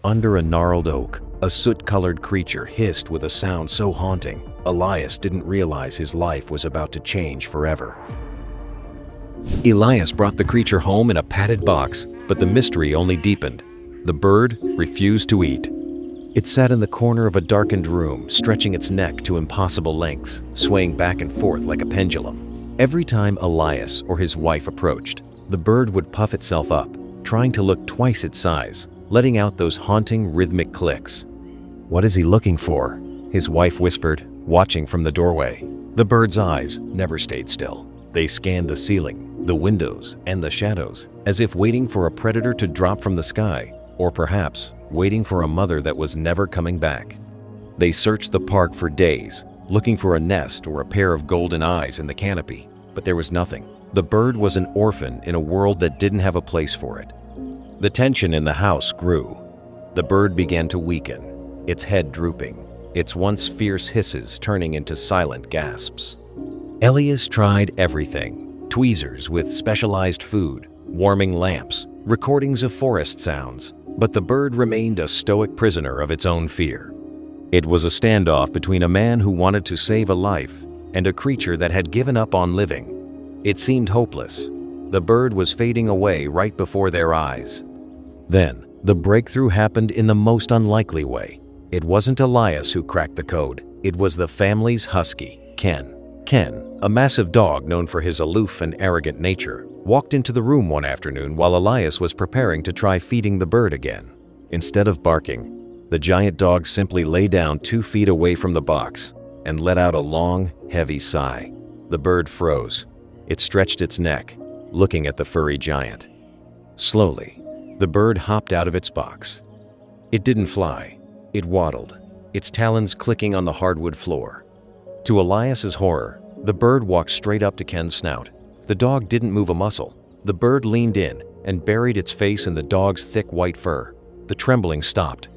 Under a gnarled oak, a soot-colored creature hissed with a sound so haunting, Elias didn't realize his life was about to change forever. Elias brought the creature home in a padded box, but the mystery only deepened. The bird refused to eat. It sat in the corner of a darkened room, stretching its neck to impossible lengths, swaying back and forth like a pendulum. Every time Elias or his wife approached, the bird would puff itself up, trying to look twice its size, letting out those haunting rhythmic clicks. "What is he looking for?" his wife whispered, watching from the doorway. The bird's eyes never stayed still. They scanned the ceiling, the windows, and the shadows, as if waiting for a predator to drop from the sky, or perhaps waiting for a mother that was never coming back. They searched the park for days, looking for a nest or a pair of golden eyes in the canopy, but there was nothing. The bird was an orphan in a world that didn't have a place for it. The tension in the house grew. The bird began to weaken, its head drooping, its once fierce hisses turning into silent gasps. Elias tried everything: tweezers with specialized food, warming lamps, recordings of forest sounds, but the bird remained a stoic prisoner of its own fear. It was a standoff between a man who wanted to save a life and a creature that had given up on living. It seemed hopeless. The bird was fading away right before their eyes. Then, the breakthrough happened in the most unlikely way. It wasn't Elias who cracked the code. It was the family's husky, Ken. Ken, a massive dog known for his aloof and arrogant nature, walked into the room one afternoon while Elias was preparing to try feeding the bird again. Instead of barking, the giant dog simply lay down 2 feet away from the box and let out a long, heavy sigh. The bird froze. It stretched its neck, looking at the furry giant. Slowly, the bird hopped out of its box. It didn't fly. It waddled, its talons clicking on the hardwood floor. To Elias's horror, the bird walked straight up to Ken's snout. The dog didn't move a muscle. The bird leaned in and buried its face in the dog's thick white fur. The trembling stopped.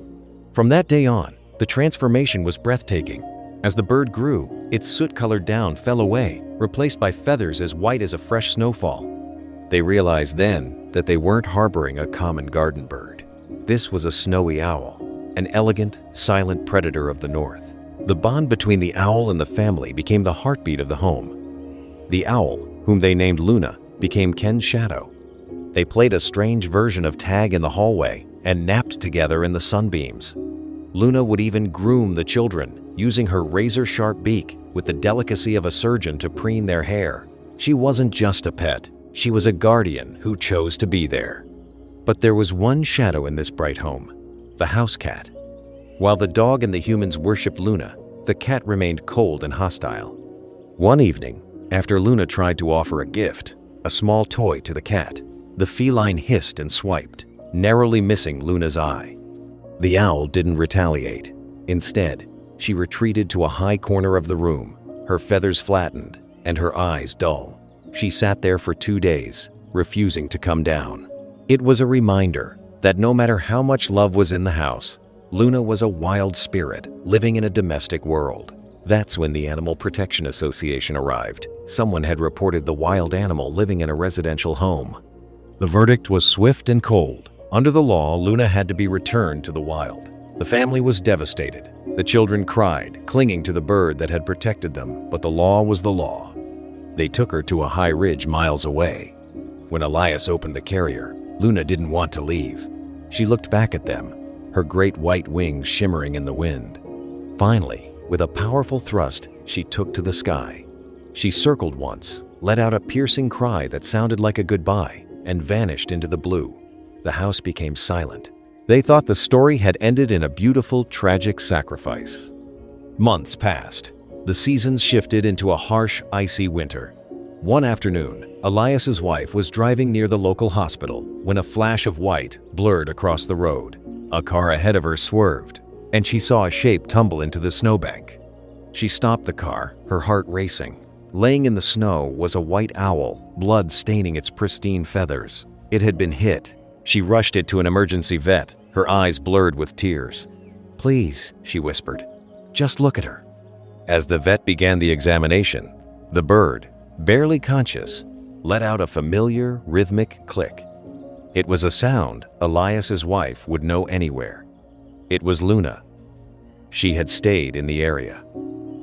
From that day on, the transformation was breathtaking. As the bird grew, its soot-colored down fell away, replaced by feathers as white as a fresh snowfall. They realized then that they weren't harboring a common garden bird. This was a snowy owl, an elegant, silent predator of the north. The bond between the owl and the family became the heartbeat of the home. The owl, whom they named Luna, became Ken's shadow. They played a strange version of tag in the hallway and napped together in the sunbeams. Luna would even groom the children, using her razor-sharp beak with the delicacy of a surgeon to preen their hair. She wasn't just a pet, she was a guardian who chose to be there. But there was one shadow in this bright home: the house cat. While the dog and the humans worshipped Luna, the cat remained cold and hostile. One evening, after Luna tried to offer a gift, a small toy to the cat, the feline hissed and swiped, narrowly missing Luna's eye. The owl didn't retaliate. Instead, she retreated to a high corner of the room, her feathers flattened and her eyes dull. She sat there for 2 days, refusing to come down. It was a reminder that no matter how much love was in the house, Luna was a wild spirit living in a domestic world. That's when the Animal Protection Association arrived. Someone had reported the wild animal living in a residential home. The verdict was swift and cold. Under the law, Luna had to be returned to the wild. The family was devastated. The children cried, clinging to the bird that had protected them, but the law was the law. They took her to a high ridge miles away. When Elias opened the carrier, Luna didn't want to leave. She looked back at them, her great white wings shimmering in the wind. Finally, with a powerful thrust, she took to the sky. She circled once, let out a piercing cry that sounded like a goodbye, and vanished into the blue. The house became silent. They thought the story had ended in a beautiful, tragic sacrifice. Months passed. The seasons shifted into a harsh, icy winter. One afternoon, Elias's wife was driving near the local hospital when a flash of white blurred across the road. A car ahead of her swerved, and she saw a shape tumble into the snowbank. She stopped the car, her heart racing. Laying in the snow was a white owl, blood staining its pristine feathers. It had been hit. She rushed it to an emergency vet, her eyes blurred with tears. "Please," she whispered, "just look at her." As the vet began the examination, the bird, barely conscious, let out a familiar, rhythmic click. It was a sound Elias's wife would know anywhere. It was Luna. She had stayed in the area.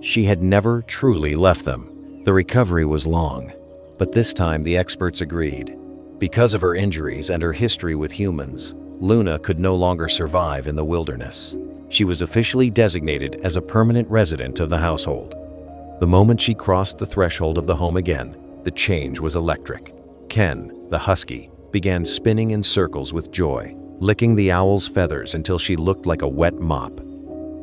She had never truly left them. The recovery was long, but this time the experts agreed. Because of her injuries and her history with humans, Luna could no longer survive in the wilderness. She was officially designated as a permanent resident of the household. The moment she crossed the threshold of the home again, the change was electric. Ken, the husky, began spinning in circles with joy, licking the owl's feathers until she looked like a wet mop.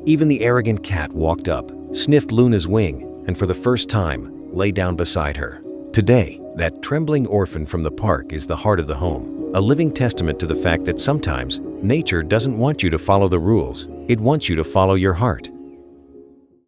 Even the arrogant cat walked up, sniffed Luna's wing, and for the first time, lay down beside her. Today, that trembling orphan from the park is the heart of the home, a living testament to the fact that sometimes nature doesn't want you to follow the rules, it wants you to follow your heart.